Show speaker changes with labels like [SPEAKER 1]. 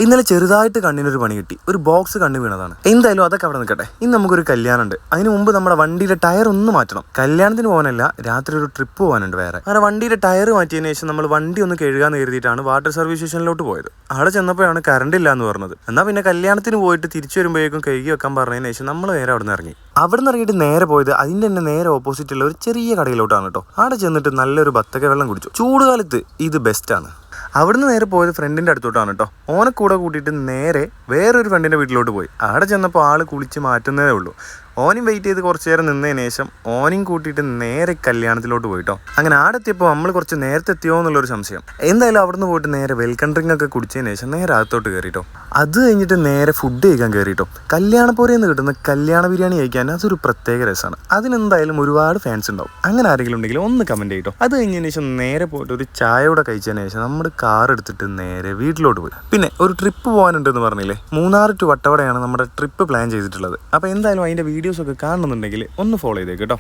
[SPEAKER 1] ഇന്നലെ ചെറുതായിട്ട് കണ്ണിനൊരു പണി കിട്ടി. ഒരു ബോക്സ് കണ്ണു വീണതാണ്. എന്തായാലും അതൊക്കെ അവിടെ നിൽക്കട്ടെ. ഇന്ന് നമുക്കൊരു കല്യാണമുണ്ട്. അതിന് മുമ്പ് നമ്മുടെ വണ്ടിയുടെ ടയർ ഒന്ന് മാറ്റണം. കല്യാണത്തിന് പോകാനല്ല, രാത്രി ഒരു ട്രിപ്പ് പോകാനുണ്ട് വേറെ. അങ്ങനെ വണ്ടിയുടെ ടയർ മാറ്റിയതിനു ശേഷം നമ്മൾ വണ്ടി ഒന്ന് കഴുകാന്ന് കരുതിയിട്ടാണ് വാട്ടർ സർവീസ് സ്റ്റേഷനിലോട്ട് പോയത്. അവിടെ ചെന്നപ്പോഴാണ് കറണ്ട് ഇല്ല എന്ന് പറഞ്ഞത്. എന്നാൽ പിന്നെ കല്യാണത്തിന് പോയിട്ട് തിരിച്ചു വരുമ്പോഴേക്കും കഴുകി വെക്കാൻ പറഞ്ഞതിന് ശേഷം നമ്മൾ നേരെ അവിടെ നിന്ന് ഇറങ്ങി. അവിടെ നിന്ന് ഇറങ്ങിയിട്ട് നേരെ പോയത് അതിൻ്റെ തന്നെ നേരെ ഓപ്പോസിറ്റുള്ള ഒരു ചെറിയ കടയിലോട്ടാണ് കേട്ടോ. അവിടെ ചെന്നിട്ട് നല്ലൊരു ബത്തക്ക വെള്ളം കുടിച്ചു. ചൂടുകാലത്ത് ഇത് ബെസ്റ്റാണ്. അവിടുന്ന് നേരെ പോയത് ഫ്രണ്ടിൻ്റെ അടുത്തോട്ടാണ് കേട്ടോ. ഓനെ കൂടെ കൂട്ടിയിട്ട് നേരെ വേറൊരു ഫ്രണ്ടിൻ്റെ വീട്ടിലോട്ട് പോയി. അവിടെ ചെന്നപ്പോൾ ആൾ കുളിച്ച് മാറ്റുന്നതേ ഉള്ളൂ. ഓനും വെയിറ്റ് ചെയ്ത് കുറച്ച് നേരം നിന്നതിന് ശേഷം ഓനെയും കൂട്ടിയിട്ട് നേരെ കല്യാണത്തിലോട്ട് പോയിട്ടോ. അങ്ങനെ ആടെ എത്തിയപ്പോൾ നമ്മൾ കുറച്ച് നേരത്തെ എത്തിയോ എന്നുള്ളൊരു സംശയം. എന്തായാലും അവിടുന്ന് പോയിട്ട് നേരെ വെൽക്കം ഡ്രിങ്ക് ഒക്കെ കുടിച്ചതിന് ശേഷം നേരെ അകത്തോട്ട് കയറിയിട്ടോ. അത് കഴിഞ്ഞിട്ട് നേരെ ഫുഡ് കഴിക്കാൻ കയറിയിട്ടോ. കല്യാണപ്പോരേന്ന് കിട്ടുന്ന കല്യാണ ബിരിയാണി കഴിക്കാൻ അതൊരു പ്രത്യേക രസമാണ്. അതിനെന്തായാലും ഒരുപാട് ഫാൻസ് ഉണ്ടാവും. അങ്ങനെ ആരെങ്കിലും ഉണ്ടെങ്കിൽ ഒന്ന് കമൻറ്റ് ചെയ്യട്ടോ. അത് കഴിഞ്ഞതിന് ശേഷം നേരെ പോയിട്ട് ഒരു ചായ കൂടെ കഴിച്ചതിന് ശേഷം നമ്മുടെ കാർ എടുത്തിട്ട് നേരെ വീട്ടിലോട്ട് പോയി. പിന്നെ ഒരു ട്രിപ്പ് പോകാനുണ്ടെന്ന് പറഞ്ഞില്ലേ, മൂന്നാർ ടു വട്ടവടയാണ് നമ്മുടെ ട്രിപ്പ് പ്ലാൻ ചെയ്തിട്ടുള്ളത്. അപ്പോൾ എന്തായാലും അതിൻ്റെ വീഡിയോസൊക്കെ കാണുന്നുണ്ടെങ്കിൽ ഒന്ന് ഫോളോ ചെയ്തേക്ക് കേട്ടോ.